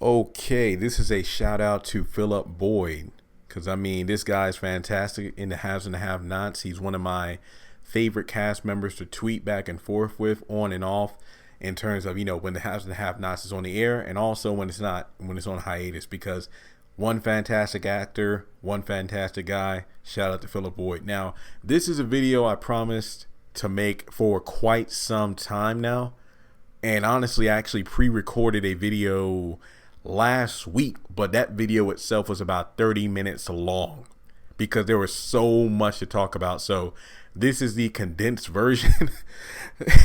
Okay, this is a shout out to Philip Boyd because I mean this guy's fantastic in the haves and the have-nots. He's one of my favorite cast members to tweet back and forth with on and off in terms of when the haves and the have-nots is on the air and also when it's not, when it's on hiatus, because one fantastic actor, one fantastic guy. Shout out to Philip Boyd. Now, this is a video I promised to make for quite some time now, and honestly I actually pre-recorded a video last week, but that video itself was about 30 minutes long because there was so much to talk about. So this is the condensed version.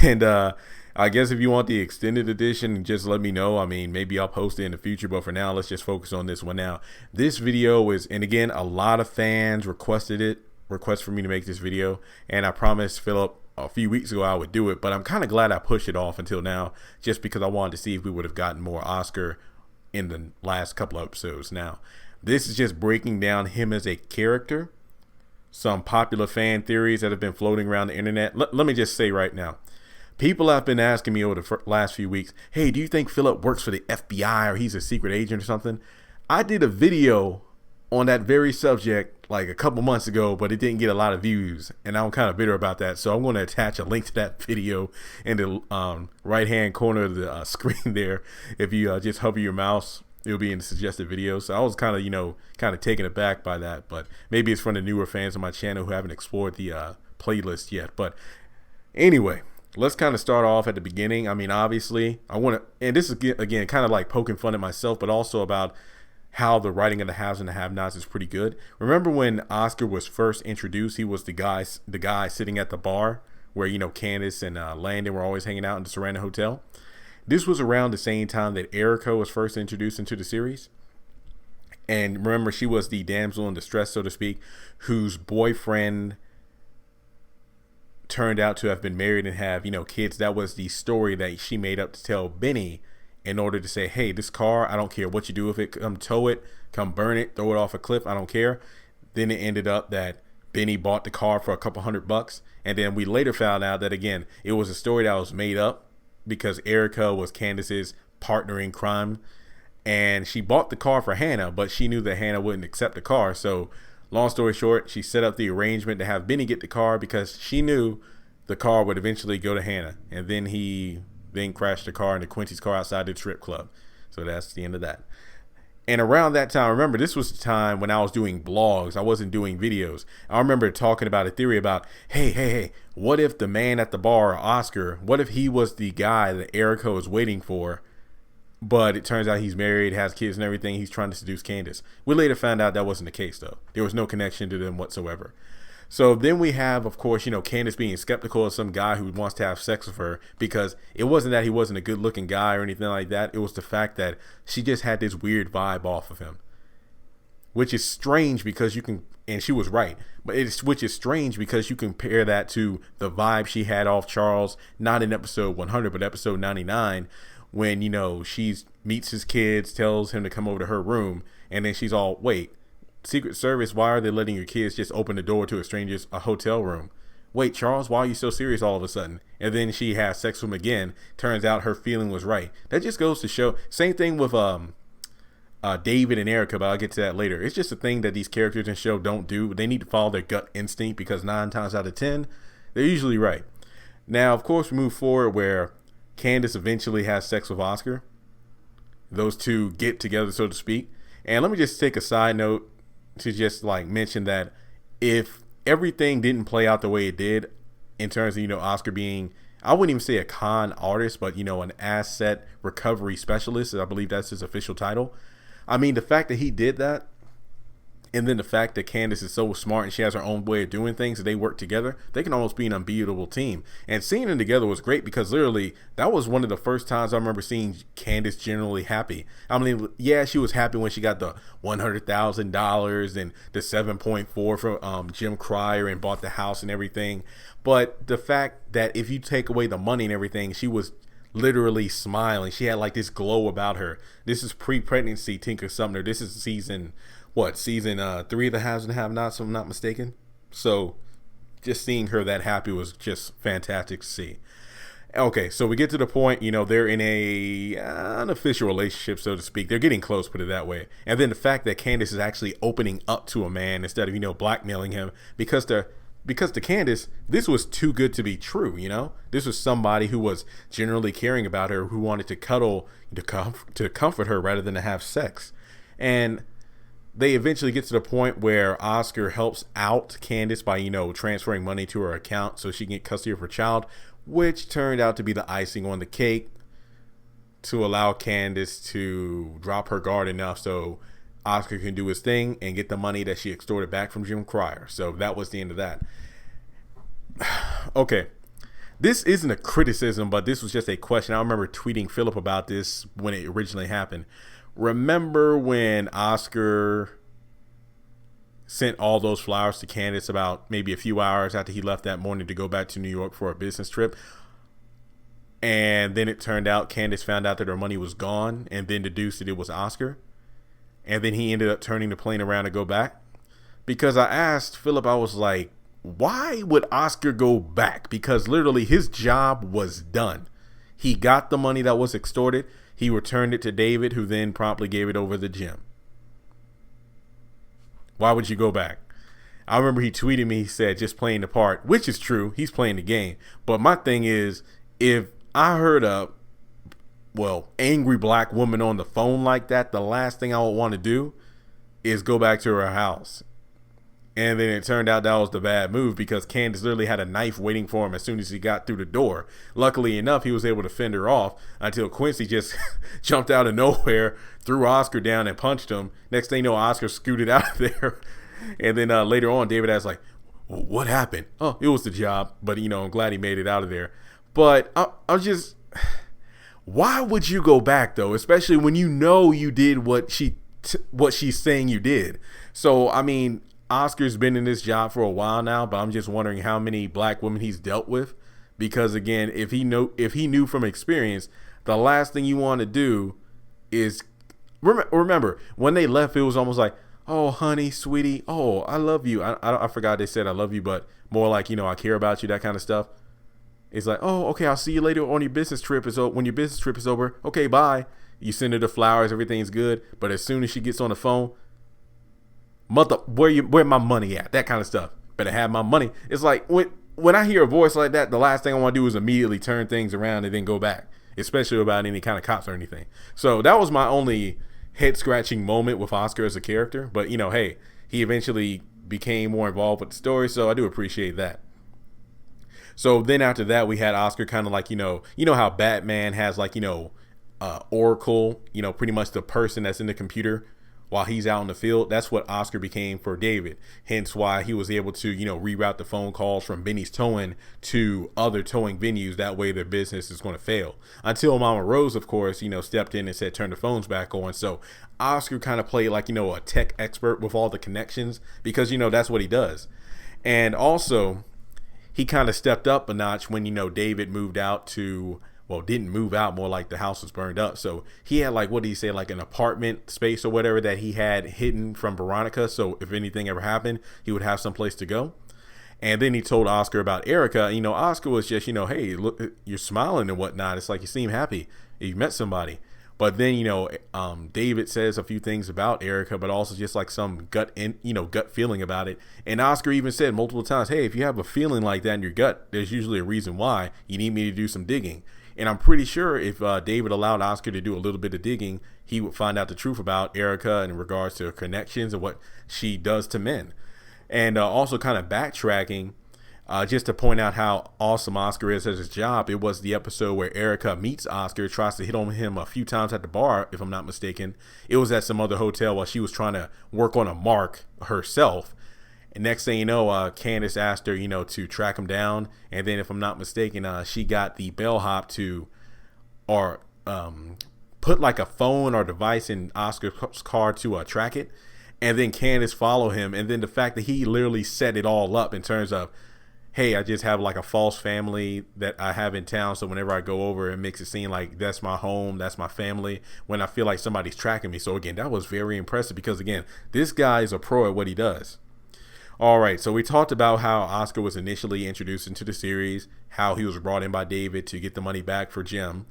And I guess if you want the extended edition, just let me know. I mean, maybe I'll post it in the future, but for now let's just focus on this one. Now, this video is, and again, a lot of fans request for me to make this video, and I promised Philip a few weeks ago I would do it, but I'm kind of glad I pushed it off until now, just because I wanted to see if we would have gotten more Oscar in the last couple of episodes. Now, this is just breaking down him as a character, some popular fan theories that have been floating around the internet. Let me just say right now, people have been asking me over the last few weeks, hey, do you think Philip works for the FBI or he's a secret agent or something? I did a video on that very subject like a couple months ago, but it didn't get a lot of views, and I'm kind of bitter about that. So I'm going to attach a link to that video in the right hand corner of the screen there. If you just hover your mouse, it'll be in the suggested video. So I was kind of taken aback by that, but maybe it's from the newer fans of my channel who haven't explored the playlist yet. But anyway, let's kind of start off at the beginning. I mean, obviously I want to, and this is again kind of like poking fun at myself, but also about how the writing of the haves and the have-nots is pretty good. Remember when Oscar was first introduced, he was the guy sitting at the bar where Candace and Landon were always hanging out in the Serena Hotel. This was around the same time that Erica was first introduced into the series. And remember, she was the damsel in distress, so to speak, whose boyfriend turned out to have been married and have kids. That was the story that she made up to tell Benny, in order to say, hey, this car, I don't care what you do with it, come tow it, come burn it, throw it off a cliff, I don't care. Then it ended up that Benny bought the car for a couple $100, and then we later found out that again it was a story that was made up because Erica was Candace's partner in crime, and she bought the car for Hannah, but she knew that Hannah wouldn't accept the car. So long story short, she set up the arrangement to have Benny get the car because she knew the car would eventually go to Hannah, and then he crashed the car into Quincy's car outside the strip club. So that's the end of that. And around that time, remember, this was the time when I was doing blogs. I wasn't doing videos. I remember talking about a theory about, hey, what if the man at the bar, Oscar, what if he was the guy that Erica was waiting for, but it turns out he's married, has kids and everything, he's trying to seduce Candace. We later found out that wasn't the case, though. There was no connection to them whatsoever. So then we have, of course, Candace being skeptical of some guy who wants to have sex with her, because it wasn't that he wasn't a good looking guy or anything like that. It was the fact that she just had this weird vibe off of him, which is strange because you can, and she was right, but which is strange because you compare that to the vibe she had off Charles, not in episode 100, but episode 99, when, she meets his kids, tells him to come over to her room, and then she's all, wait, Secret Service, why are they letting your kids just open the door to a hotel room? Wait, Charles, why are you so serious all of a sudden? And then she has sex with him again. Turns out her feeling was right. That just goes to show. Same thing with David and Erica, but I'll get to that later. It's just a thing that these characters in the show don't do. They need to follow their gut instinct because 9 times out of 10, they're usually right. Now, of course, we move forward where Candace eventually has sex with Oscar. Those two get together, so to speak. And let me just take a side note to just mention that if everything didn't play out the way it did in terms of Oscar being, I wouldn't even say a con artist, but an asset recovery specialist, I believe that's his official title. I mean, the fact that he did that, and then the fact that Candace is so smart and she has her own way of doing things, that they work together, they can almost be an unbeatable team. And seeing them together was great because literally that was one of the first times I remember seeing Candace generally happy. I mean, yeah, she was happy when she got the $100,000 and the 7.4 from Jim Cryer and bought the house and everything. But the fact that if you take away the money and everything, she was literally smiling. She had this glow about her. This is pre-pregnancy Tinker Sumner. This is season 3 of the Haves and Have-Nots, if I'm not mistaken. So just seeing her that happy was just fantastic to see. Okay, so we get to the point, they're in a unofficial relationship, so to speak. They're getting close, put it that way. And then the fact that Candace is actually opening up to a man instead of, blackmailing him, because to Candace, this was too good to be true. This was somebody who was generally caring about her, who wanted to cuddle, to comfort her rather than to have sex. And they eventually get to the point where Oscar helps out Candace by, transferring money to her account so she can get custody of her child, which turned out to be the icing on the cake to allow Candace to drop her guard enough so Oscar can do his thing and get the money that she extorted back from Jim Cryer. So that was the end of that. Okay. This isn't a criticism, but this was just a question. I remember tweeting Philip about this when it originally happened. Remember when Oscar sent all those flowers to Candace about maybe a few hours after he left that morning to go back to New York for a business trip? And then it turned out Candace found out that her money was gone and then deduced that it was Oscar. And then he ended up turning the plane around to go back. Because I asked Philip, I was like, why would Oscar go back? Because literally his job was done. He got the money that was extorted. He returned it to David, who then promptly gave it over to Jim. Why would you go back? I remember he tweeted me, he said, just playing the part, which is true. He's playing the game. But my thing is, if I heard a, angry black woman on the phone like that, the last thing I would want to do is go back to her house. And then it turned out that was the bad move because Candace literally had a knife waiting for him as soon as he got through the door. Luckily enough, he was able to fend her off until Quincy just jumped out of nowhere, threw Oscar down and punched him. Next thing you know, Oscar scooted out of there. And then later on, David asked like, what happened? Oh, it was the job. But, I'm glad he made it out of there. But I'm just, why would you go back though? Especially when you did what she's saying you did. So, I mean, Oscar's been in this job for a while now, but I'm just wondering how many black women he's dealt with. Because again, if he knew from experience, the last thing you want to do is remember when they left, it was almost like, oh, honey, sweetie, oh, I love you. I forgot they said I love you, but more like, I care about you, that kind of stuff. It's like, oh, okay, I'll see you later on your business trip. When your business trip is over, okay, bye. You send her the flowers, everything's good. But as soon as she gets on the phone, mother, where my money at? That kind of stuff. Better have my money. It's like when I hear a voice like that, the last thing I want to do is immediately turn things around and then go back, especially about any kind of cops or anything. So that was my only head scratching moment with Oscar as a character. But hey, he eventually became more involved with the story, so I do appreciate that. So then after that, we had Oscar kind of like, how Batman has like, Oracle, pretty much the person that's in the computer while he's out in the field. That's what Oscar became for David. Hence why he was able to, reroute the phone calls from Benny's Towing to other towing venues. That way their business is going to fail. Until Mama Rose, of course, stepped in and said, turn the phones back on. So Oscar kind of played like, a tech expert with all the connections because, that's what he does. And also, he kind of stepped up a notch when, David moved out to, didn't move out, more like the house was burned up. So he had like, what did he say, like an apartment space or whatever that he had hidden from Veronica. So if anything ever happened, he would have some place to go. And then he told Oscar about Erica. Oscar was just, hey, look, you're smiling and whatnot. It's like you seem happy. You met somebody. But then, David says a few things about Erica, but also just like some gut feeling about it. And Oscar even said multiple times, hey, if you have a feeling like that in your gut, there's usually a reason why. You need me to do some digging. And I'm pretty sure if David allowed Oscar to do a little bit of digging, he would find out the truth about Erica in regards to her connections and what she does to men. And also kind of backtracking, just to point out how awesome Oscar is at his job. It was the episode where Erica meets Oscar, tries to hit on him a few times at the bar, if I'm not mistaken. It was at some other hotel while she was trying to work on a mark herself. And next thing you know, Candace asked her, to track him down. And then if I'm not mistaken, she got the bellhop to put like a phone or device in Oscar's car to track it. And then Candace followed him. And then the fact that he literally set it all up in terms of, hey, I just have like a false family that I have in town. So whenever I go over, it makes it seem like that's my home, that's my family, when I feel like somebody's tracking me. So again, that was very impressive because again, this guy is a pro at what he does. All right, so we talked about how Oscar was initially introduced into the series, how he was brought in by David to get the money back for Jim.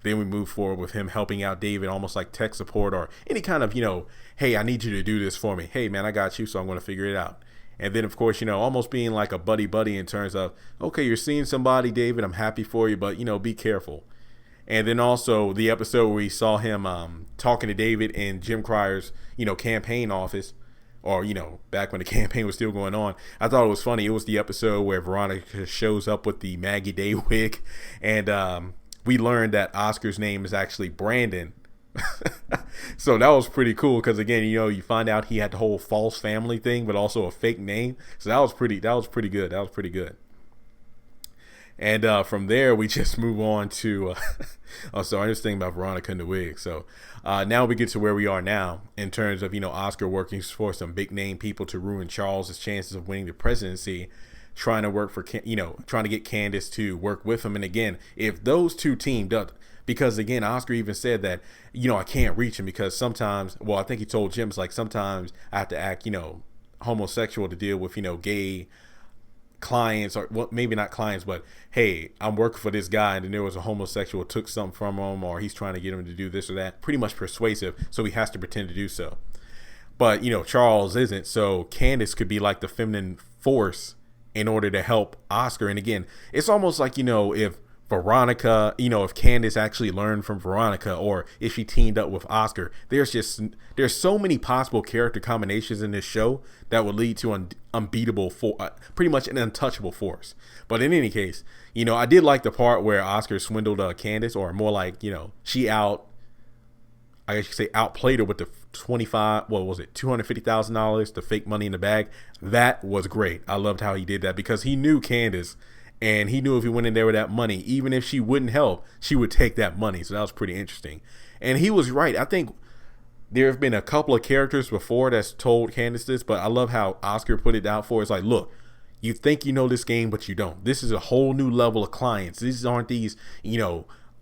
Then we move forward with him helping out David, almost like tech support or any kind of, hey, I need you to do this for me. Hey, man, I got you, so I'm going to figure it out. And then, of course, almost being like a buddy in terms of, okay, you're seeing somebody, David, I'm happy for you, but, be careful. And then also the episode where we saw him talking to David in Jim Cryer's, campaign office, or, back when the campaign was still going on. I thought it was funny. It was the episode where Veronica shows up with the Maggie Day wig. And we learned that Oscar's name is actually Brandon. So that was pretty cool because, again, you find out he had the whole false family thing, but also a fake name. So that was pretty good. And from there, we just move on to, I was just thinking about Veronica and the wig. So now we get to where we are now in terms of, Oscar working for some big name people to ruin Charles's chances of winning the presidency, trying to work for, trying to get Candace to work with him. And again, if those two teamed up, because again, Oscar even said that, I can't reach him because sometimes, I think he told Jim, it's like sometimes I have to act, homosexual to deal with, gay clients, or well, maybe not clients, but hey, I'm working for this guy and then there was a homosexual, took something from him, or he's trying to get him to do this or that. Pretty much persuasive, so he has to pretend to do so. But Charles isn't, so Candace could be like the feminine force in order to help Oscar. And again, it's almost like if Veronica, if Candace actually learned from Veronica, or if she teamed up with Oscar, there's so many possible character combinations in this show that would lead to unbeatable, pretty much an untouchable force. But in any case, I did like the part where Oscar swindled Candace, or more like, she I guess you could say outplayed her with the $250,000, the fake money in the bag. That was great. I loved how he did that because he knew Candace. And he knew if he went in there with that money, even if she wouldn't help, she would take that money. So that was pretty interesting. And he was right. I think there have been a couple of characters before that's told Candace this, but I love how Oscar put it out for. It's like, look, you think you know this game, but you don't. This is a whole new level of clients. These aren't these,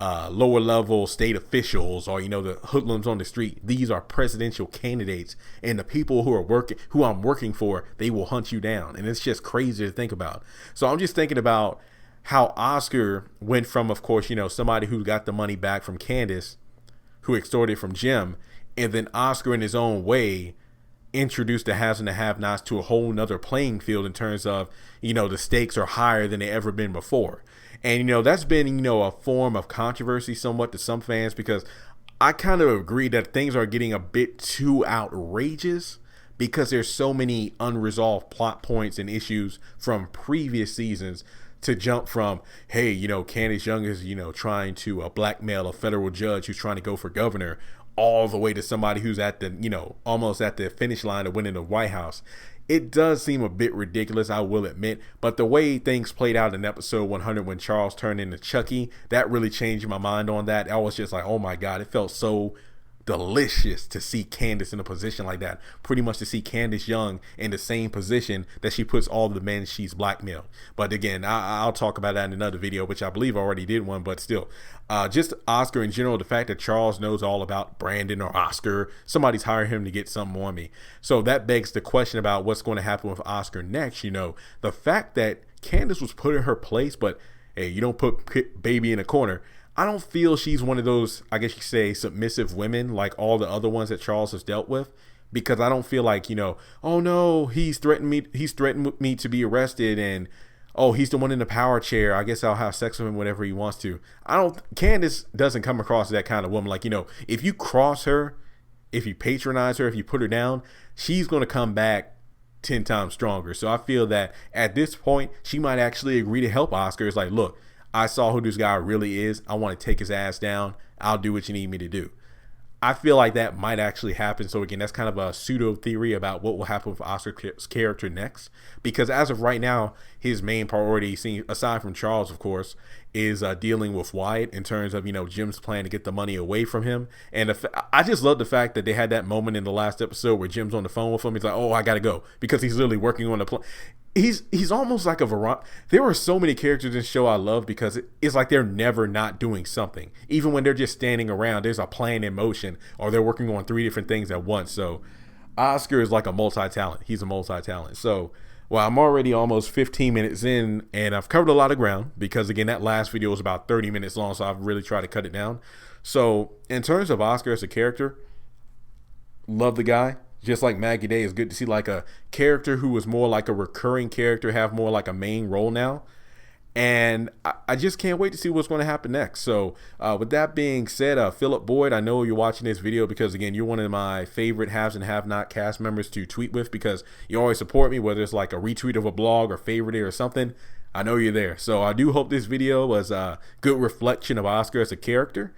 lower level state officials or, the hoodlums on the street. These are presidential candidates, and the people who I'm working for, they will hunt you down. And it's just crazy to think about. So I'm just thinking about how Oscar went from, of course, somebody who got the money back from Candace, who extorted from Jim, and then Oscar in his own way introduced the haves and the have-nots to a whole nother playing field in terms of, the stakes are higher than they ever been before. And, that's been, a form of controversy somewhat to some fans, because I kind of agree that things are getting a bit too outrageous because there's so many unresolved plot points and issues from previous seasons to jump from, hey, Candace Young is, trying to blackmail a federal judge who's trying to go for governor, all the way to somebody who's at the, almost at the finish line of winning the White House. It does seem a bit ridiculous, I will admit, but the way things played out in episode 100 when Charles turned into Chucky, that really changed my mind on that. I was just like, oh my God, it felt so delicious to see Candace in a position like that. Pretty much to see Candace Young in the same position that she puts all the men she's blackmailed. But again, I'll talk about that in another video, which I believe I already did one, but still. Just Oscar in general, the fact that Charles knows all about Brandon or Oscar, somebody's hired him to get something on me. So that begs the question about what's going to happen with Oscar next. The fact that Candace was put in her place, but hey, you don't put baby in a corner. I don't feel she's one of those, I guess you could say, submissive women like all the other ones that Charles has dealt with, because I don't feel like, oh no, he's threatened me to be arrested, and oh, he's the one in the power chair, I guess I'll have sex with him whenever he wants to. Candace doesn't come across as that kind of woman. Like, if you cross her, if you patronize her, if you put her down, she's going to come back 10 times stronger. So I feel that at this point, she might actually agree to help Oscar. It's like, look, I saw who this guy really is. I want to take his ass down. I'll do what you need me to do. I feel like that might actually happen. So again, that's kind of a pseudo theory about what will happen with Oscar's character next. Because as of right now, his main priority, aside from Charles, of course, is dealing with Wyatt in terms of, Jim's plan to get the money away from him. And I just love the fact that they had that moment in the last episode where Jim's on the phone with him. He's like, oh, I got to go, because he's literally working on the plan. He's almost like a Veronica. There are so many characters in this show I love because it's like they're never not doing something. Even when they're just standing around, there's a plan in motion, or they're working on 3 different things at once. So Oscar is like a multi-talent. He's a multi-talent. So, well, I'm already almost 15 minutes in, and I've covered a lot of ground because, again, that last video was about 30 minutes long, so I've really tried to cut it down. So, in terms of Oscar as a character, love the guy. Just like Maggie Day, it's good to see like a character who was more like a recurring character have more like a main role now. And I just can't wait to see what's going to happen next. So with that being said, Philip Boyd, I know you're watching this video because, again, you're one of my favorite haves and have not cast members to tweet with because you always support me, whether it's like a retweet of a blog or favorite it or something. I know you're there. So I do hope this video was a good reflection of Oscar as a character.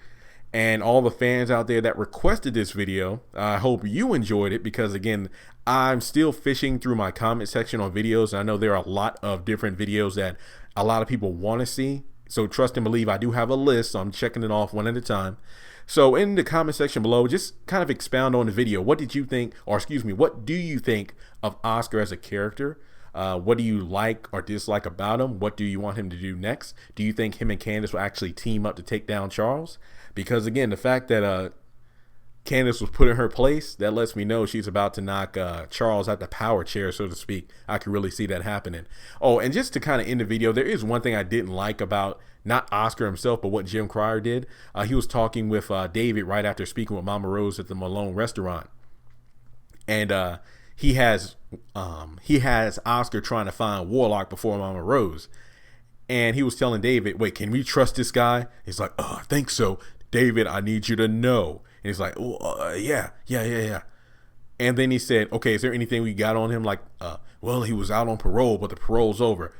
And all the fans out there that requested this video, I hope you enjoyed it because, again, I'm still fishing through my comment section on videos. And I know there are a lot of different videos that a lot of people want to see. So trust and believe I do have a list. So I'm checking it off one at a time. So in the comment section below, just kind of expound on the video. What did you think, or excuse me, what do you think of Oscar as a character? What do you like or dislike about him? What do you want him to do next? Do you think him and Candace will actually team up to take down Charles? Because, again, the fact that Candace was put in her place, that lets me know she's about to knock Charles out the power chair, so to speak. I can really see that happening. Oh, and just to kind of end the video, there is one thing I didn't like about not Oscar himself, but what Jim Cryer did. He was talking with David right after speaking with Mama Rose at the Malone restaurant. And he has Oscar trying to find Warlock before Mama Rose. And he was telling David, wait, can we trust this guy? He's like, oh, I think so. David, I need you to know. And he's like, oh, yeah. And then he said, okay, is there anything we got on him? Like, well, he was out on parole, but the parole's over.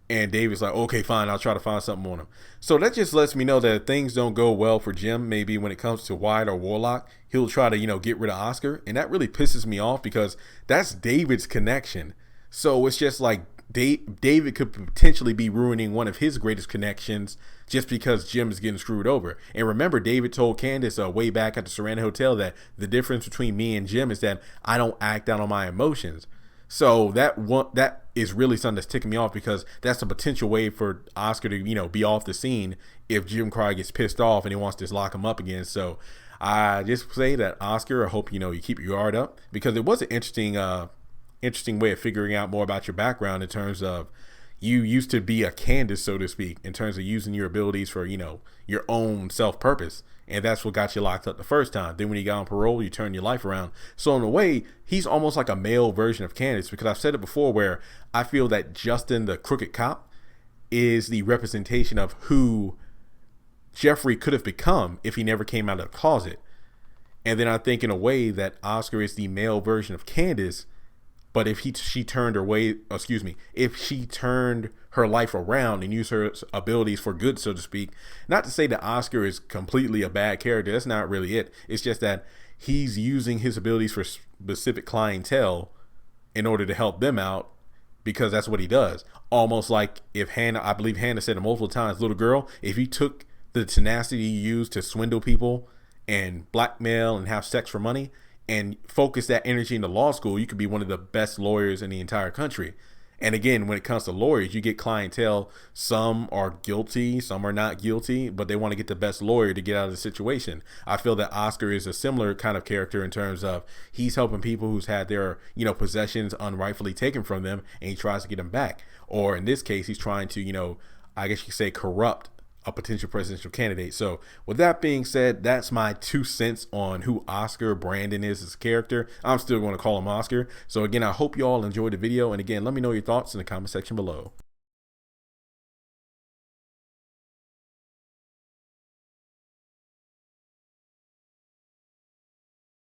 And David's like, okay, fine, I'll try to find something on him. So that just lets me know that if things don't go well for Jim, maybe when it comes to Wyatt or Warlock, he'll try to, get rid of Oscar. And that really pisses me off because that's David's connection. So it's just like David could potentially be ruining one of his greatest connections just because Jim is getting screwed over. And remember, David told Candace way back at the Serena Hotel that the difference between me and Jim is that I don't act out on my emotions. So that is really something that's ticking me off because that's a potential way for Oscar to, be off the scene if Jim Cryer gets pissed off and he wants to lock him up again. So I just say that Oscar, I hope, you keep your guard up because it was an interesting way of figuring out more about your background in terms of you used to be a Candace, so to speak, in terms of using your abilities for, your own self-purpose. And that's what got you locked up the first time. Then when you got on parole, you turned your life around. So in a way, he's almost like a male version of Candace because I've said it before where I feel that Justin, the crooked cop, is the representation of who Jeffrey could have become if he never came out of the closet. And then I think in a way that Oscar is the male version of Candace. But if she turned her life around and used her abilities for good, so to speak, not to say that Oscar is completely a bad character. That's not really it. It's just that he's using his abilities for specific clientele in order to help them out because that's what he does. Almost like if I believe Hannah said it multiple times, little girl, if you took the tenacity you use to swindle people and blackmail and have sex for money, and focus that energy into law school, you could be one of the best lawyers in the entire country. And again, when it comes to lawyers, you get clientele. Some are guilty, some are not guilty, but they want to get the best lawyer to get out of the situation. I feel that Oscar is a similar kind of character in terms of he's helping people who's had their, possessions unrightfully taken from them, and he tries to get them back. Or in this case, he's trying to, I guess you could say corrupt a potential presidential candidate. So with that being said, that's my 2 cents on who Oscar Brandon is as a character. I'm still going to call him Oscar. So again, I hope you all enjoyed the video. And again, let me know your thoughts in the comment section below.